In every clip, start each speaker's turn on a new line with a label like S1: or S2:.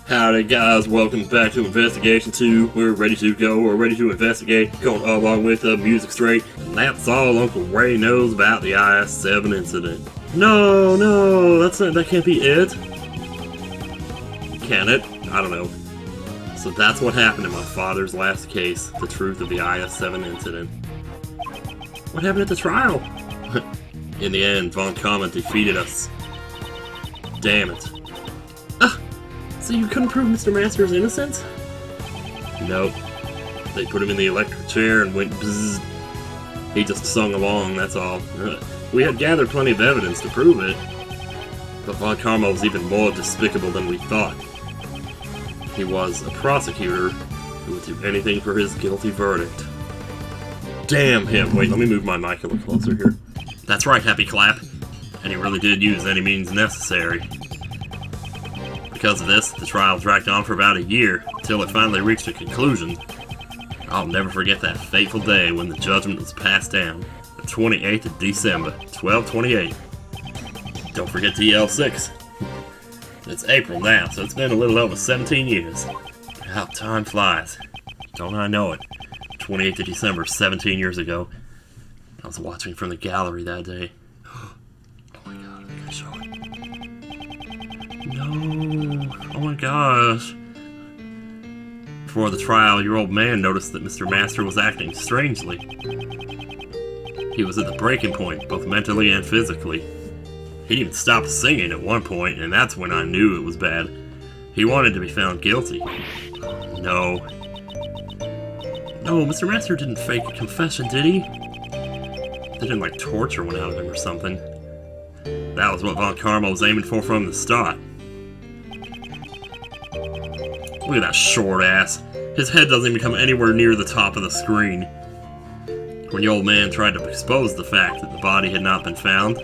S1: Howdy guys, welcome back to Investigation 2. We're ready to go, we're ready to investigate, going along with the music straight. And that's all Uncle Ray knows about the IS-7 incident. No, that can't be it. Can it? I don't know. So that's what happened in my father's last case, the truth of the IS-7 incident. What happened at the trial? In the end, Von Kamen defeated us. Damn it. So you couldn't prove Mr. Master's innocence? Nope. They put him in the electric chair and went bzzz. He just sung along, that's all. We had gathered plenty of evidence to prove it. But Von Kamen was even more despicable than we thought. He was a prosecutor who would do anything for his guilty verdict. Damn him! Wait, let me move my mic a little closer here. That's right, Happy Clap. And he really did use any means necessary. Because of this, the trial dragged on for about a year, until it finally reached a conclusion. I'll never forget that fateful day when the judgment was passed down, the 28th of December, 1228. Don't forget DL6. It's April now, so it's been a little over 17 years. How time flies. Don't I know it? 28th of December, 17 years ago. I was watching from the gallery that day. Oh my god, I think I show it. No. Oh my gosh. Before the trial, your old man noticed that Mr. Master was acting strangely. He was at the breaking point, both mentally and physically. He'd even stopped singing at one point, and that's when I knew it was bad. He wanted to be found guilty. No, Mr. Master didn't fake a confession, did he? They didn't, like, torture one out of him or something. That was what Von Kamen was aiming for from the start. Look at that short ass. His head doesn't even come anywhere near the top of the screen. When the old man tried to expose the fact that the body had not been found,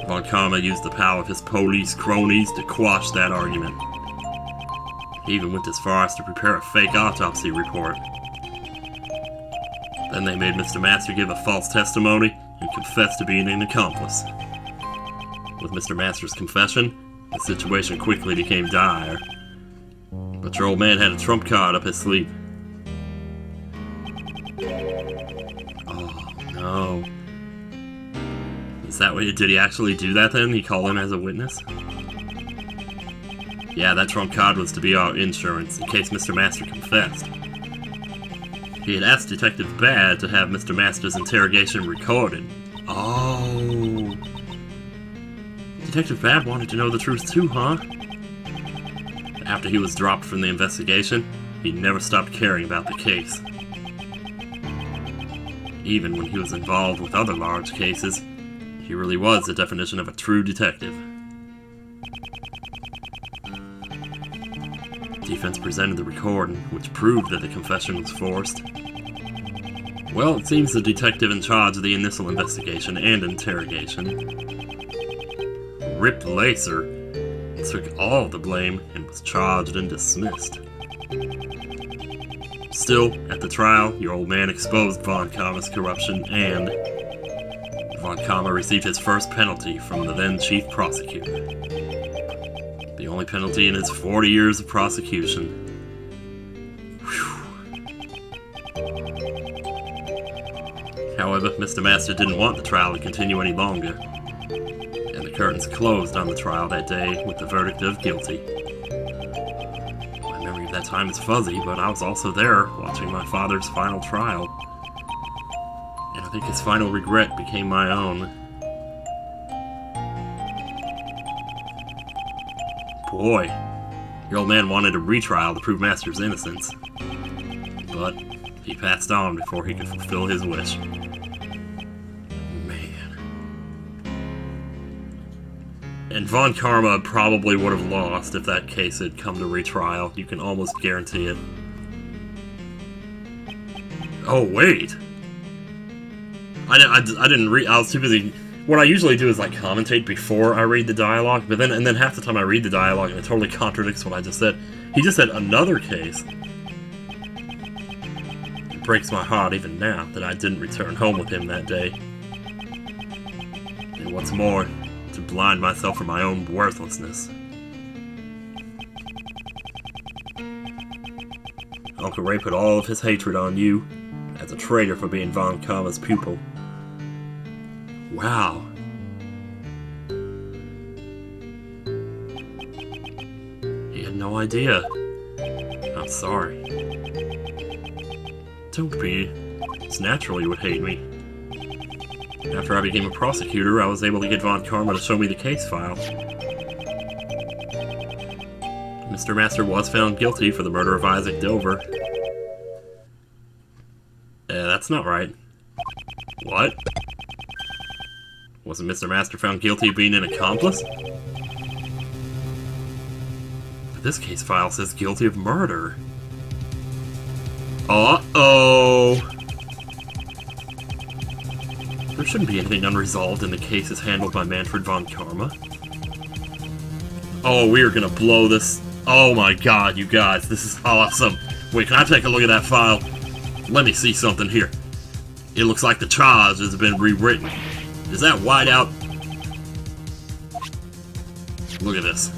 S1: Von Kamen used the power of his police cronies to quash that argument. He even went as far as to prepare a fake autopsy report. Then they made Mr. Master give a false testimony and confess to being an accomplice. With Mr. Master's confession, the situation quickly became dire. But your old man had a trump card up his sleeve. Oh, no. Is that what did he actually do that then? He called him as a witness? Yeah, that trump card was to be our insurance in case Mr. Master confessed. He had asked Detective Bad to have Mr. Master's interrogation recorded. Oh. Detective Bad wanted to know the truth too, huh? After he was dropped from the investigation, he never stopped caring about the case. Even when he was involved with other large cases, he really was the definition of a true detective. Defense presented the recording, which proved that the confession was forced. Well, it seems the detective in charge of the initial investigation and interrogation, Rip Lacer, took all of the blame and was charged and dismissed. Still, at the trial, your old man exposed Von Kamen's corruption, and Von Kamen received his first penalty from the then chief prosecutor. The only penalty in his 40 years of prosecution. Whew. However, Mr. Master didn't want the trial to continue any longer. The curtains closed on the trial that day with the verdict of guilty. My memory of that time is fuzzy, but I was also there watching my father's final trial. And I think his final regret became my own. Boy, your old man wanted a retrial to prove Master's innocence. But he passed on before he could fulfill his wish. And Von Kamen probably would have lost if that case had come to retrial. You can almost guarantee it. Oh, wait! I didn't read. I was too busy. What I usually do is like commentate before I read the dialogue, but then half the time I read the dialogue and it totally contradicts what I just said. He just said another case. It breaks my heart even now that I didn't return home with him that day. And what's more, to blind myself from my own worthlessness. Uncle Ray put all of his hatred on you as a traitor for being Von Karma's pupil. Wow. He had no idea. I'm sorry. Don't be. It's natural you would hate me. After I became a prosecutor, I was able to get Von Karma to show me the case file. Mr. Master was found guilty for the murder of Isaac Dover. That's not right. What? Wasn't Mr. Master found guilty of being an accomplice? This case file says guilty of murder. Uh-oh! There shouldn't be anything unresolved in the cases handled by Manfred Von Karma. Oh, we are gonna blow this. Oh my god, you guys, this is awesome. Wait, can I take a look at that file? Let me see something here. It looks like the charge has been rewritten. Is that whiteout? Look at this.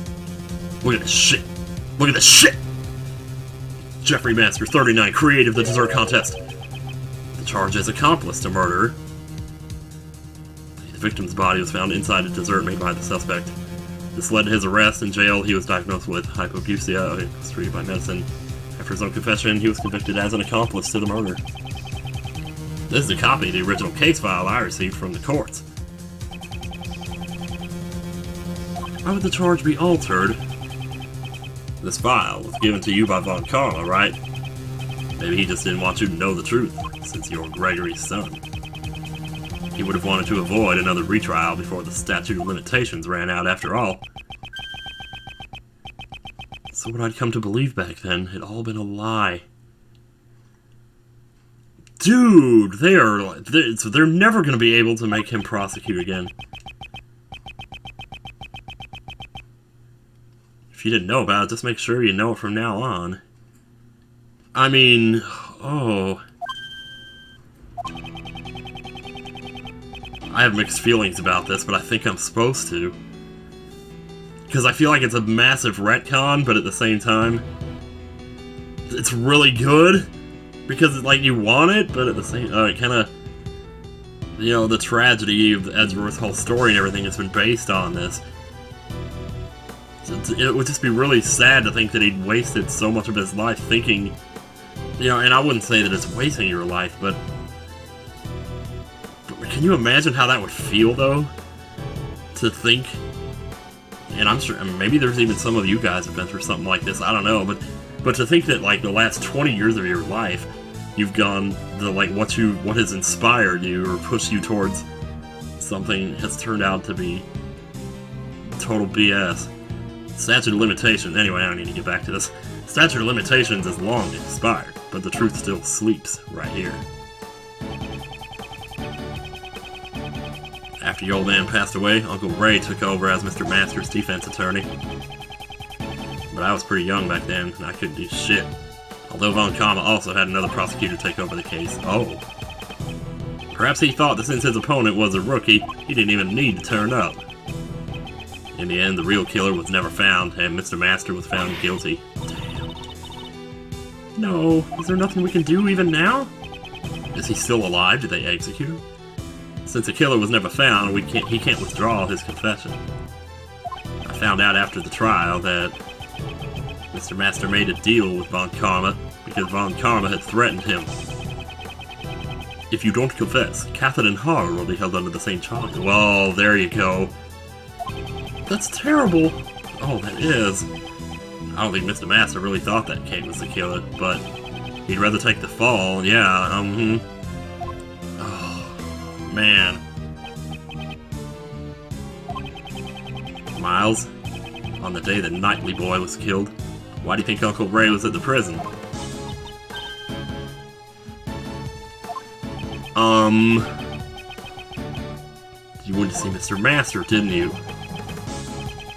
S1: Look at this shit. Look at this shit! Jeffrey Master, 39, created the dessert contest. The charge is accomplice to murder. The victim's body was found inside a dessert made by the suspect. This led to his arrest. In jail, he was diagnosed with hypogeusia. He was treated by medicine. After his own confession, he was convicted as an accomplice to the murder. This is a copy of the original case file I received from the courts. How would the charge be altered? This file was given to you by Von Karma, right? Maybe he just didn't want you to know the truth, since you're Gregory's son. He would have wanted to avoid another retrial before the statute of limitations ran out after all. So what I'd come to believe back then had all been a lie. Dude, they're never going to be able to make him prosecute again. If you didn't know about it, just make sure you know it from now on. I mean, oh. I have mixed feelings about this, but I think I'm supposed to. Because I feel like it's a massive retcon, but at the same time, it's really good. Because it's like you want it, but at the same it kind of, you know, the tragedy of Edgeworth's whole story and everything has been based on this. It would just be really sad to think that he'd wasted so much of his life thinking, you know, and I wouldn't say that it's wasting your life, but can you imagine how that would feel, though? To think, and I'm sure, maybe there's even some of you guys have been through something like this, I don't know, but to think that, like, the last 20 years of your life, you've gone, what has inspired you or pushed you towards something has turned out to be total BS. Statute of limitations, anyway, I don't need to get back to this. Statute of limitations is long expired, but the truth still sleeps right here. After the old man passed away, Uncle Ray took over as Mr. Master's defense attorney. But I was pretty young back then, and I couldn't do shit. Although Von Karma also had another prosecutor take over the case. Oh. Perhaps he thought that since his opponent was a rookie, he didn't even need to turn up. In the end, the real killer was never found, and Mr. Master was found guilty. Damn. No, is there nothing we can do even now? Is he still alive? Did they execute him? Since the killer was never found, he can't withdraw his confession. I found out after the trial that Mr. Master made a deal with Von Karma because Von Karma had threatened him. If you don't confess, Catherine and Har will be held under the same charge. Well, there you go. That's terrible. Oh, that is. I don't think Mr. Master really thought that Kate was the killer, but he'd rather take the fall. Yeah, Oh, man. Miles, on the day that Knightley Boy was killed, why do you think Uncle Ray was at the prison? You went to see Mr. Master, didn't you?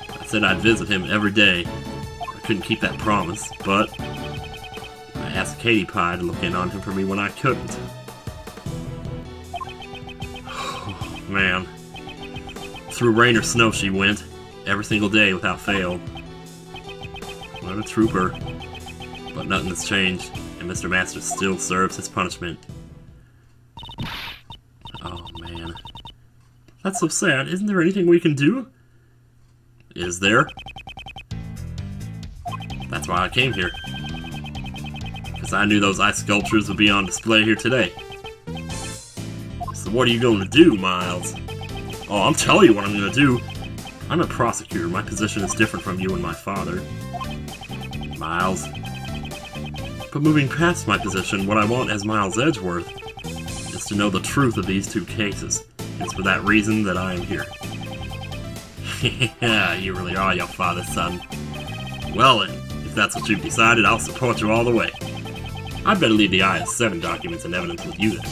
S1: I said I'd visit him every day. I couldn't keep that promise, but I asked Katie Pie to look in on him for me when I couldn't. Oh, man. Through rain or snow she went, every single day without fail. What a trooper. But nothing has changed, and Mr. Master still serves his punishment. Oh, man. That's so sad. Isn't there anything we can do? Is there? That's why I came here. Because I knew those ice sculptures would be on display here today. So what are you going to do, Miles? Oh, I'll tell you what I'm going to do. I'm a prosecutor. My position is different from you and my father. Miles. But moving past my position, what I want as Miles Edgeworth is to know the truth of these two cases. It's for that reason that I am here. Yeah, you really are your father's son. Well then, if that's what you've decided, I'll support you all the way. I'd better leave the IS-7 documents and evidence with you then.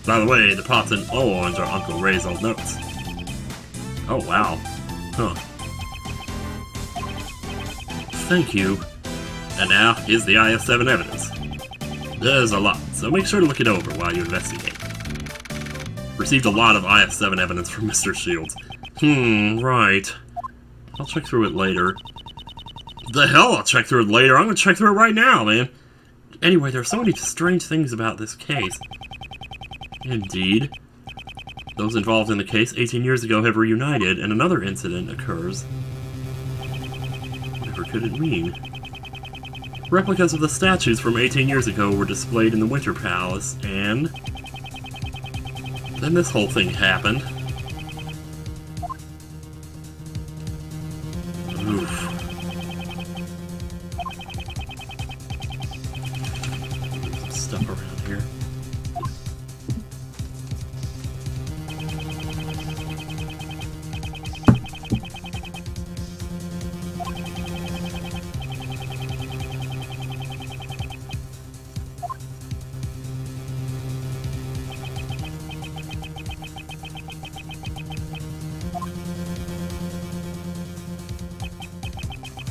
S1: By the way, the pots and orange are Uncle Ray's old notes. Oh wow. Huh. Thank you. And now, here's the IS-7 evidence. There's a lot, so make sure to look it over while you investigate. Received a lot of IS-7 evidence from Mr. Shields. Right. I'll check through it later. The hell, I'll check through it later. I'm gonna check through it right now, man. Anyway, there are so many strange things about this case. Indeed. Those involved in the case 18 years ago have reunited, and another incident occurs. Whatever could it mean? Replicas of the statues from 18 years ago were displayed in the Winter Palace, and then this whole thing happened. Oof. There's some stuff around here.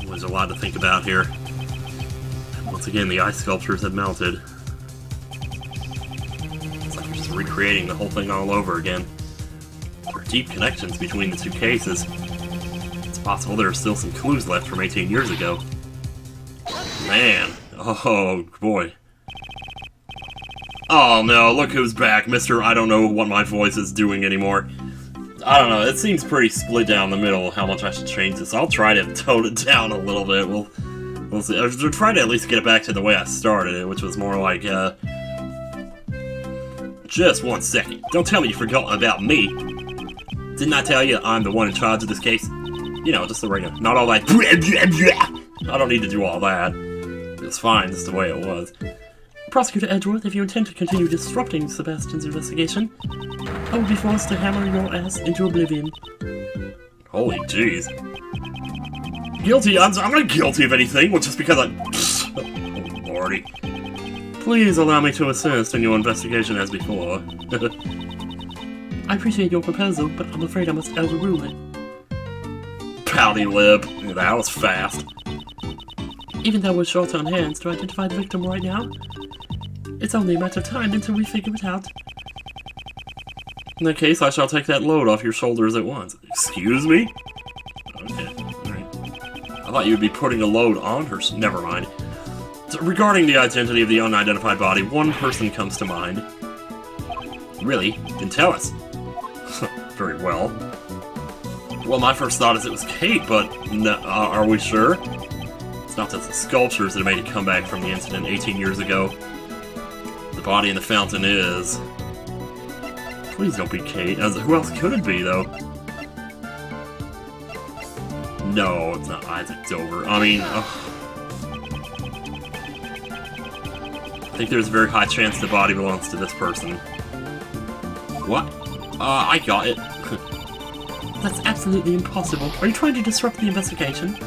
S1: There's a lot to think about here. Once again, the ice sculptures have melted. It's like we're just recreating the whole thing all over again. There are deep connections between the two cases. It's possible there are still some clues left from 18 years ago. Man. Oh, boy. Oh no, look who's back, Mr. I don't know what my voice is doing anymore. I don't know, it seems pretty split down the middle how much I should change this. I'll try to tone it down a little bit. We'll see. I'll try to at least get it back to the way I started it, which was more like, just 1 second. Don't tell me you forgot about me. Didn't I tell you I'm the one in charge of this case? You know, just the regular, not all that. I don't need to do all that. It's fine, just the way it was. Prosecutor Edgeworth, if you intend to continue disrupting Sebastian's investigation, I will be forced to hammer your ass into oblivion. Holy jeez. Guilty? I'm not guilty of anything, well, just because I... Oh, lordy. Please allow me to assist in your investigation as before. I appreciate your proposal, but I'm afraid I must overrule it. Pouty lip. That was fast. Even though we're short on hands to identify the victim right now, it's only a matter of time until we figure it out. In that case, I shall take that load off your shoulders at once. Excuse me? Okay, alright. I thought you would be putting a load on her. Never mind. So, regarding the identity of the unidentified body, one person comes to mind. Really? Then tell us. Very well. Well, my first thought is it was Kate, but are we sure? It's not just the sculptures that made a comeback from the incident 18 years ago. The body in the fountain is... Please don't be Kate. Who else could it be, though? No, it's not Isaac Dover. I mean... I think there's a very high chance the body belongs to this person. What? I got it. That's absolutely impossible. Are you trying to disrupt the investigation?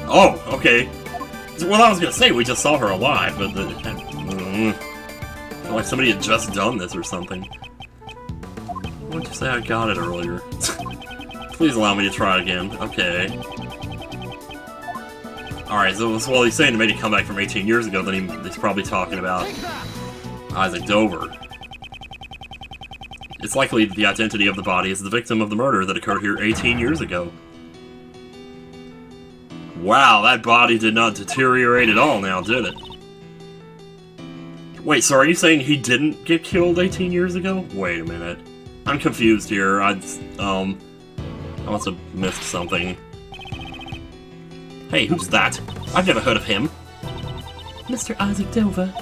S1: Oh, okay. Well, I was gonna say we just saw her alive, but like somebody had just done this or something. Why don't you say I got it earlier? Please allow me to try it again. Okay. Alright, so while he's saying to make a comeback from 18 years ago, then he's probably talking about Isaac Dover. It's likely the identity of the body is the victim of the murder that occurred here 18 years ago. Wow, that body did not deteriorate at all now, did it? Wait, so are you saying he didn't get killed 18 years ago? Wait a minute. I'm confused here. I must have missed something. Hey, who's that? I've never heard of him.
S2: Mr. Isaac Delver,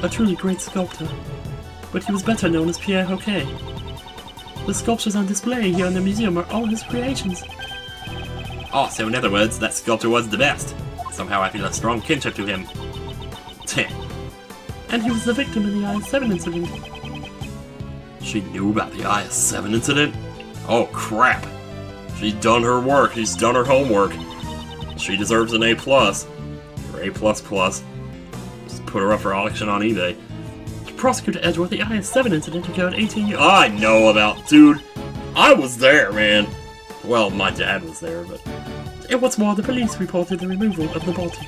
S2: a truly great sculptor, but he was better known as Pierre Hoquet. The sculptures on display here in the museum are all his creations.
S1: Oh, so in other words, that sculptor was the best. Somehow I feel a strong kinship to him.
S2: And he was the victim in the IS-7 incident.
S1: She knew about the IS-7 incident? Oh, crap. She's done her work. She's done her homework. She deserves an A+. Or A++. Just put her up for auction on eBay.
S2: Prosecutor Edgeworth, the IS-7 incident occurred 18 years...
S1: I know about... Dude, I was there, man. Well, my dad was there, but...
S2: And what's more, the police reported the removal of the body.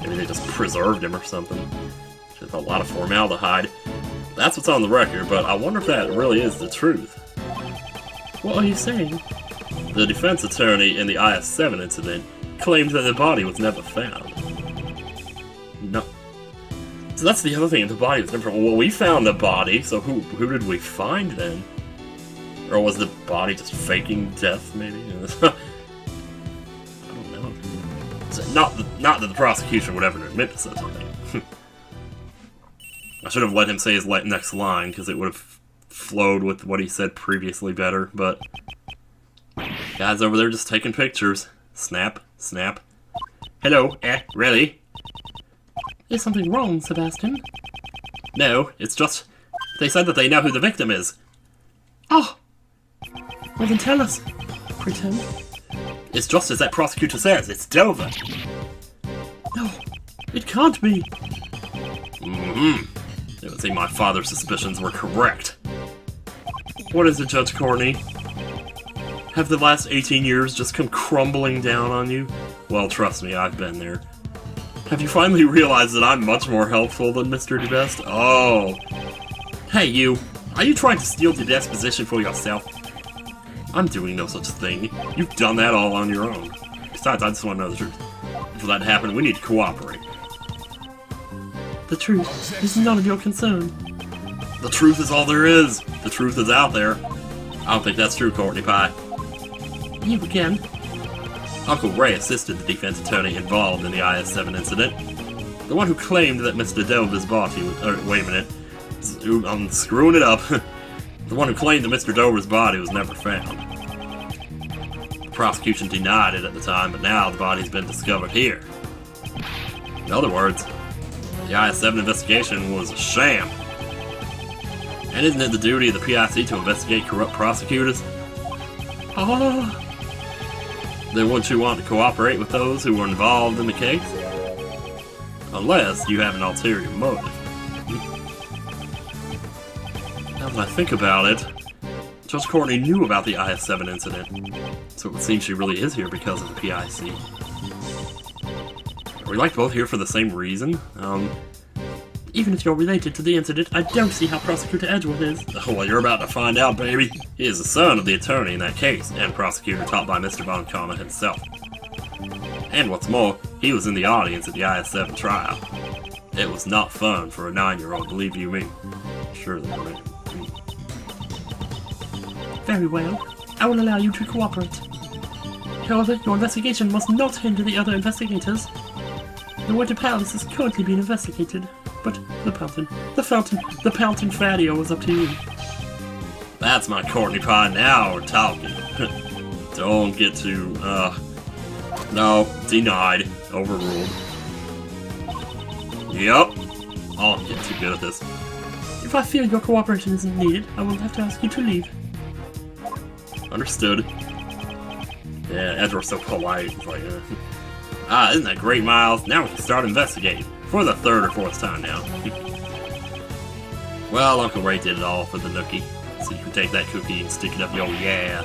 S1: Maybe they just preserved him or something. Just a lot of formaldehyde. That's what's on the record, but I wonder if that really is the truth.
S2: What are you saying?
S1: The defense attorney in the IS-7 incident claimed that the body was never found. No. So that's the other thing, the body was never found. Well, we found the body, so who did we find then? Or was the body just faking death, maybe? I don't know. So not that the prosecution would ever admit to such a thing. I should have let him say his next line, because it would have flowed with what he said previously better, but... Guys over there just taking pictures. Snap, snap. Hello, really?
S2: Is something wrong, Sebastian?
S1: No, it's just... They said that they know who the victim is.
S2: Oh! Well then tell us. Pretend.
S1: It's just as that prosecutor says, it's Delver.
S2: No, it can't be.
S1: It would seem my father's suspicions were correct.
S2: What is it, Judge Courtney?
S1: Have the last 18 years just come crumbling down on you? Well, trust me, I've been there. Have you finally realized that I'm much more helpful than Mr. DeBest? Oh. Hey, you. Are you trying to steal DeBest's position for yourself? I'm doing no such thing. You've done that all on your own. Besides, I just want to know the truth. For that to happen, we need to cooperate.
S2: The truth is none of your concern.
S1: The truth is all there is. The truth is out there. I don't think that's true, Courtney Pie.
S2: You again.
S1: Uncle Ray assisted the defense attorney involved in the IS-7 incident. The one who claimed that Mr. Dover's body was... wait a minute. I'm screwing it up. The one who claimed that Mr. Dover's body was never found. The prosecution denied it at the time, but now the body's been discovered here. In other words, the IS-7 investigation was a sham. And isn't it the duty of the PIC to investigate corrupt prosecutors?
S2: Ah.
S1: Then wouldn't you want to cooperate with those who were involved in the case? Unless you have an ulterior motive. Now that I think about it, Judge Courtney knew about the IS-7 incident, so it would seem she really is here because of the PIC. Are we like both here for the same reason?
S2: Even if you're related to the incident, I don't see how Prosecutor Edgeworth is.
S1: Oh, well, you're about to find out, baby. He is the son of the attorney in that case, and prosecutor taught by Mr. Von Karma himself. And what's more, he was in the audience at the IS-7 trial. It was not fun for a 9-year-old, believe you me. Surely, right?
S2: Very well. I will allow you to cooperate. However, your investigation must not hinder the other investigators. The Water Palace is currently being investigated. But the fountain patio is up to you.
S1: That's my Courtney Pie, now we're talking. Don't get too, no, denied, overruled. Yep, I'll get too good at this.
S2: If I feel your cooperation isn't needed, I will have to ask you to leave.
S1: Understood. Yeah, Edward's so polite, he's like, isn't that great, Miles? Now we can start investigating. For the 3rd or 4th time now. Well, Uncle Ray did it all for the nookie. So you can take that cookie and stick it up your yeah.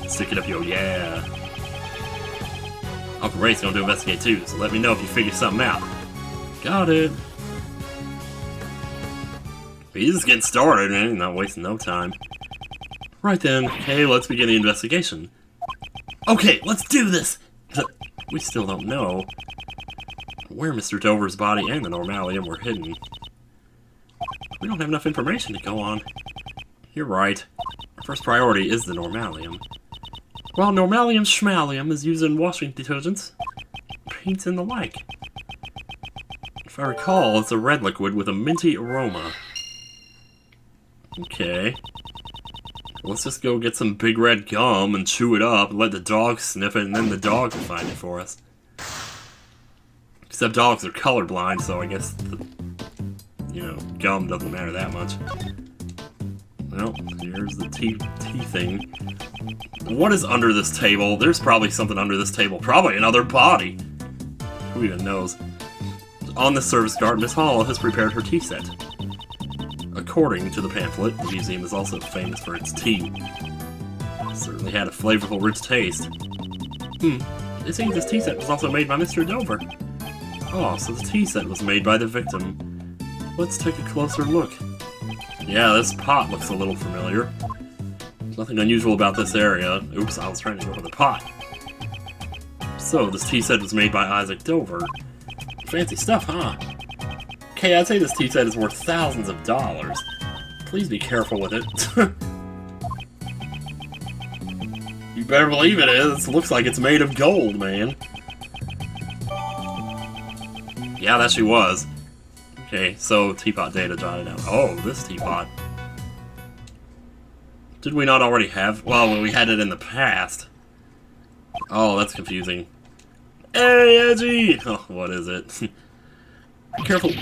S1: Stick it up your yeah. Uncle Ray's going to investigate too, so let me know if you figure something out.
S2: Got it.
S1: He's just getting started, man. Not wasting no time. Right then, okay, let's begin the investigation. Okay, let's do this! we still don't know where Mr. Dover's body and the Normalium were hidden. We don't have enough information to go on. You're right. Our first priority is the Normalium. While Normalium Schmalium is used in washing detergents, paints, and the like. If I recall, it's a red liquid with a minty aroma. Okay. Let's just go get some big red gum and chew it up and let the dog sniff it, and then the dog will find it for us. Except dogs are colorblind, so I guess gum doesn't matter that much. Well, here's the tea thing. What is under this table? There's probably something under this table. Probably another body. Who even knows? On the service card, Miss Hall has prepared her tea set. According to the pamphlet, the museum is also famous for its tea. It certainly had a flavorful, rich taste. It seems this tea set was also made by Mr. Dover. Oh, so the tea set was made by the victim. Let's take a closer look. Yeah, this pot looks a little familiar. There's nothing unusual about this area. Oops, I was trying to go for the pot. So, this tea set was made by Isaac Dover. Fancy stuff, huh? Okay, I'd say this tea set is worth thousands of dollars. Please be careful with it. You better believe it is. It looks like it's made of gold, man. Yeah, that she was. Okay, so teapot data jotted down. Oh, this teapot. Did we not already have? Well, we had it in the past. Oh, that's confusing. Hey, Edgy! Oh, what is it?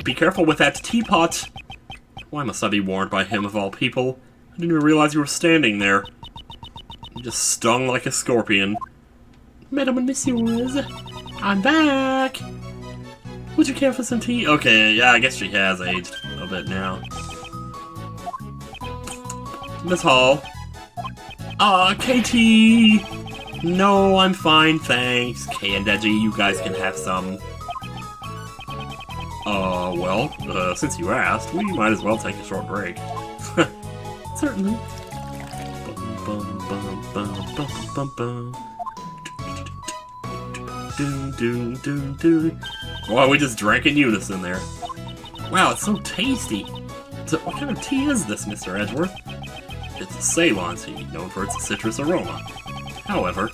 S1: Be careful with that teapot! Why must I be warned by him of all people? I didn't even realize you were standing there. You just stung like a scorpion.
S2: Madame and Messieurs, I'm back! Would you care for some tea?
S1: Okay, yeah, I guess she has aged a bit now. Miss Hall. Katie! No, I'm fine, thanks. Kay and Edgy, you guys can have some. Well, since you asked, we might as well take a short break.
S2: Certainly.
S1: Wow, we just drank in unison there. Wow, it's so tasty. So, what kind of tea is this, Mr. Edgeworth? It's a Ceylon tea, known for its citrus aroma. However,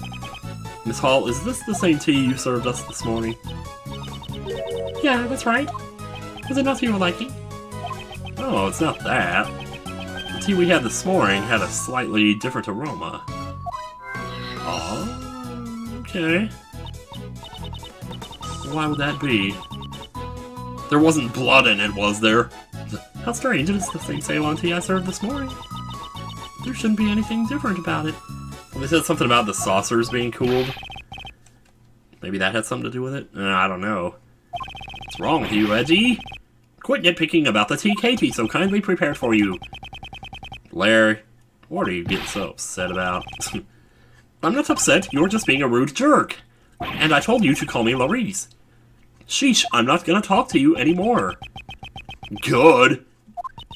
S1: Miss Hall, is this the same tea you served us this morning?
S2: Yeah, that's right. Was it not to your liking?
S1: Oh, it's not that. The tea we had this morning had a slightly different aroma. Oh, okay. Why would that be? There wasn't blood in it, was there?
S2: How strange, it is the same Ceylon tea I served this morning. There shouldn't be anything different about it.
S1: Well, they said something about the saucers being cooled. Maybe that had something to do with it? I don't know. What's wrong with you, Edgy? Quit nitpicking about the tea Katie so kindly prepared for you. Larry, what are you getting so upset about? I'm not upset, you're just being a rude jerk. And I told you to call me Laurice. Sheesh, I'm not gonna talk to you anymore. Good.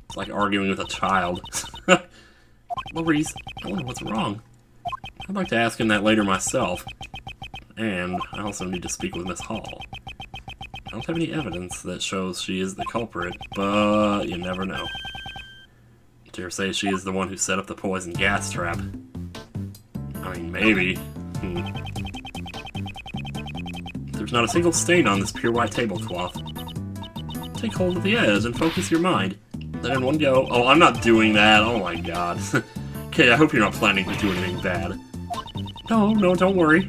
S1: It's like arguing with a child. Laurice, I wonder what's wrong. I'd like to ask him that later myself. And I also need to speak with Miss Hall. I don't have any evidence that shows she is the culprit, but you never know. Dare say she is the one who set up the poison gas trap. I mean, maybe. There's not a single stain on this pure white tablecloth. Take hold of the edge and focus your mind. Then in one go... Oh, I'm not doing that. Oh my god. Okay, I hope you're not planning to do anything bad. No, don't worry.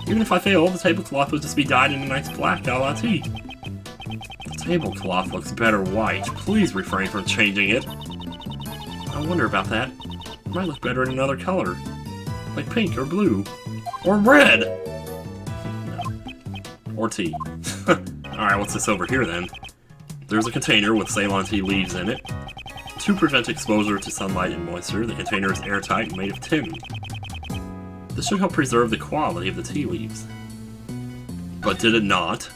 S1: Even if I fail, the tablecloth would just be dyed in a nice black a la tea. The tablecloth looks better white. Please refrain from changing it. I wonder about that. It might look better in another color. Like pink or blue. Or red! No. Or tea. Alright, what's this over here then? There's a container with Ceylon tea leaves in it. To prevent exposure to sunlight and moisture, the container is airtight and made of tin. This should help preserve the quality of the tea leaves. But did it not?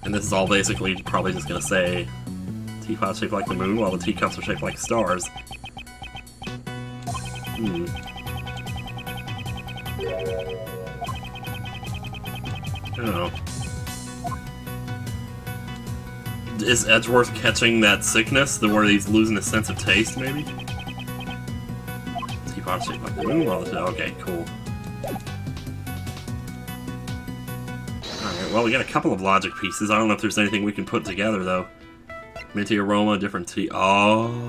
S1: And this is all basically probably just gonna say teapot shaped like the moon while the teacups are shaped like stars. Oh. Is Edgeworth catching that sickness, where he's losing his sense of taste, maybe? Is he shaped like the moon? Okay, cool. Alright, well, we got a couple of logic pieces. I don't know if there's anything we can put together, though. Minty aroma, different tea. Oh.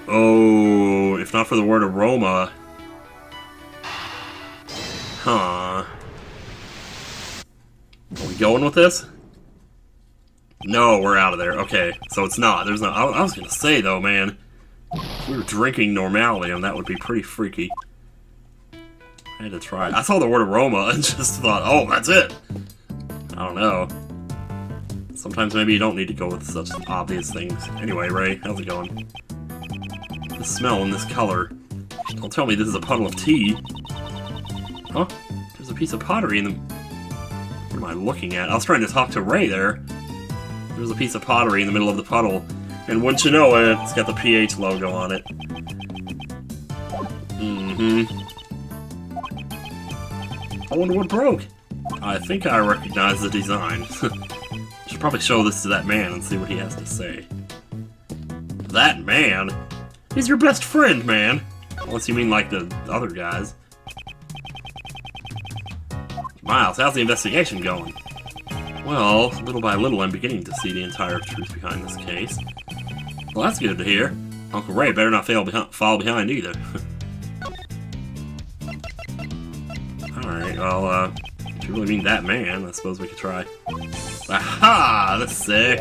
S1: Oh, if not for the word aroma. Huh. Are we going with this? No, we're out of there. Okay, so it's not. There's no. I was gonna say though, man, if we were drinking Normalium, that would be pretty freaky. I had to try. I saw the word aroma and just thought, oh, that's it. I don't know. Sometimes maybe you don't need to go with such obvious things. Anyway, Ray, how's it going? The smell and this color. Don't tell me this is a puddle of tea. Huh? There's a piece of pottery in the... What am I looking at? I was trying to talk to Ray there. There's a piece of pottery in the middle of the puddle. And wouldn't you know it, it's got the PH logo on it. I wonder what broke. I think I recognize the design. Should probably show this to that man and see what he has to say. That man? He's your best friend, man! Unless you mean like the other guys. Miles, how's the investigation going? Well, little by little I'm beginning to see the entire truth behind this case. Well, that's good to hear. Uncle Ray better not fall behind either. Alright, well, if you really mean that man, I suppose we could try. Aha! That's sick!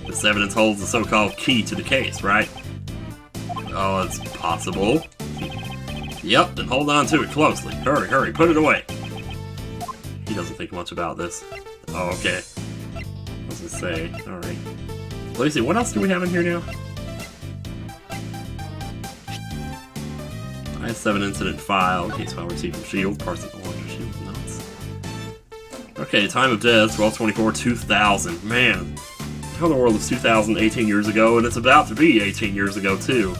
S1: This evidence holds the so-called key to the case, right? Oh, it's possible. Yep, then hold on to it closely. Hurry, hurry, put it away! He doesn't think much about this. Oh, okay. I was gonna say, alright. Let me see, what else do we have in here now? IS-7 incident file, in case file received from SHIELD, parts of the launcher SHIELD notes. Okay, time of death, 12/24/2000. Man, how in the world is 2000 18 years ago, and it's about to be 18 years ago, too.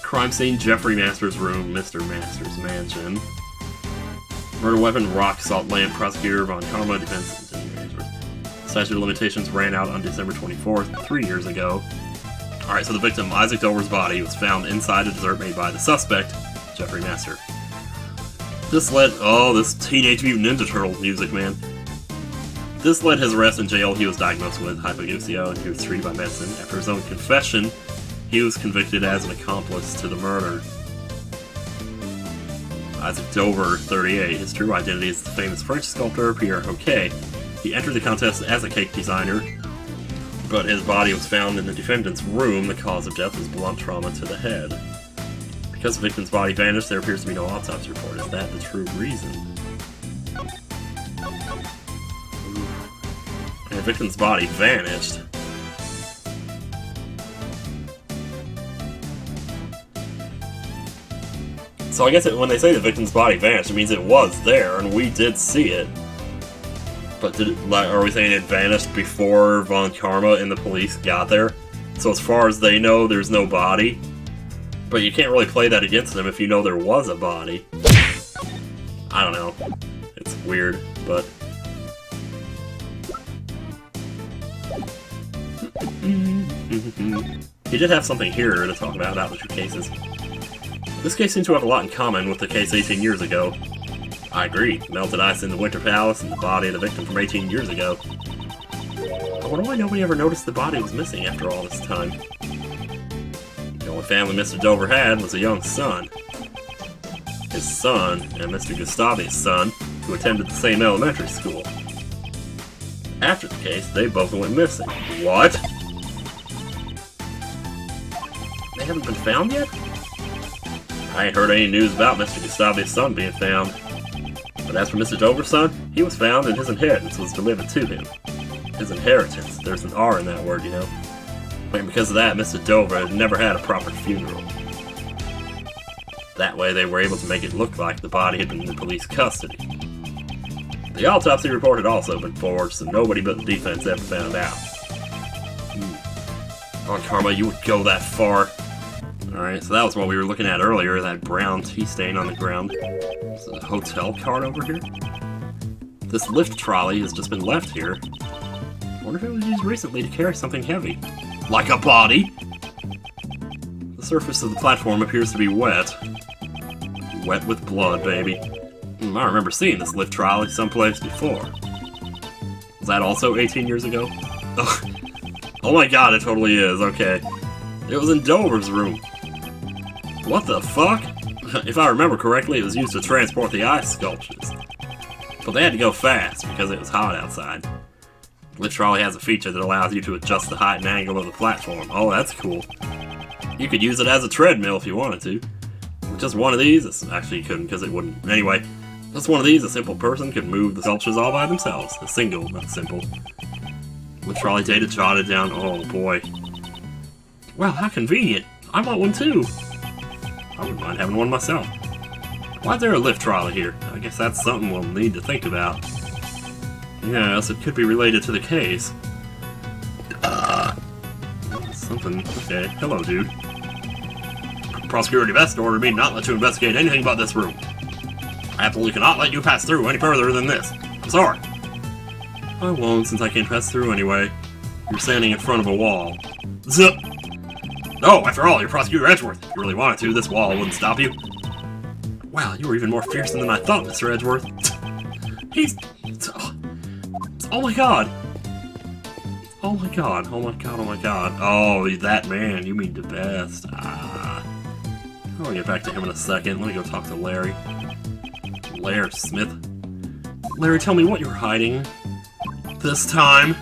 S1: Crime scene, Jeffrey Masters' room, Mr. Masters' mansion. Murder weapon, rock salt lamp, prosecutor, Von Karma, defense. Statute of limitations ran out on December 24th, 3 years ago. Alright, so the victim, Isaac Dover's body, was found inside a dessert made by the suspect, Jeffrey Master. This led... Oh, this Teenage Mutant Ninja Turtle music, man. This led his arrest in jail. He was diagnosed with hypogeusia, and he was treated by medicine. After his own confession, he was convicted as an accomplice to the murder. Isaac Dover, 38. His true identity is the famous French sculptor Pierre Hoquet. He entered the contest as a cake designer, but his body was found in the defendant's room. The cause of death was blunt trauma to the head. Because the victim's body vanished, there appears to be no autopsy report. Is that the true reason? And the victim's body vanished. So I guess when they say the victim's body vanished, it means it was there, and we did see it. But are we saying it vanished before Von Karma and the police got there? So as far as they know, there's no body? But you can't really play that against them if you know there was a body. I don't know. It's weird, but... He did have something here to talk about the two cases. This case seems to have a lot in common with the case 18 years ago. I agree. Melted ice in the Winter Palace and the body of the victim from 18 years ago. I wonder why nobody ever noticed the body was missing after all this time. The only family Mr. Dover had was a young son. His son, and Mr. Gustavi's son, who attended the same elementary school. After the case, they both went missing. What? They haven't been found yet? I ain't heard any news about Mr. Gustavi's son being found. But as for Mr. Dover's son, he was found and his inheritance was delivered to him. His inheritance. There's an R in that word, you know. And because of that, Mr. Dover had never had a proper funeral. That way they were able to make it look like the body had been in the police custody. The autopsy report had also been forged, so nobody but the defense ever found out. On Karma, you would go that far. Alright, so that was what we were looking at earlier, that brown tea stain on the ground. There's a hotel card over here. This lift trolley has just been left here. I wonder if it was used recently to carry something heavy. Like a body? The surface of the platform appears to be wet. Wet with blood, baby. I remember seeing this lift trolley someplace before. Was that also 18 years ago? Oh my god, it totally is, okay. It was in Dover's room. What the fuck? If I remember correctly, it was used to transport the ice sculptures. But they had to go fast because it was hot outside. Lift trolley has a feature that allows you to adjust the height and angle of the platform. Oh, that's cool. You could use it as a treadmill if you wanted to. With just one of these, actually you couldn't because it wouldn't. Anyway, just one of these, a simple person could move the sculptures all by themselves. A single, not simple. Lift trolley data jotted down. Oh boy. Wow, how convenient. I want one too. I wouldn't mind having one myself. Why is there a lift trolley here? I guess that's something we'll need to think about. Yes, it could be related to the case. Something. Okay. Hello, dude. Prosecutor Best ordered me not let you investigate anything about this room. I absolutely cannot let you pass through any further than this. I'm sorry. I won't, since I can't pass through anyway. You're standing in front of a wall. Zip! No, after all, you're Prosecutor Edgeworth. If you really wanted to, this wall wouldn't stop you. Wow, you were even more fearsome than I thought, Mr. Edgeworth. He's... Oh my god! Oh my god, oh my god, oh my god. Oh, that man, you mean the best. I'll get back to him in a second. Let me go talk to Larry. Larry Smith. Larry, tell me what you're hiding. This time.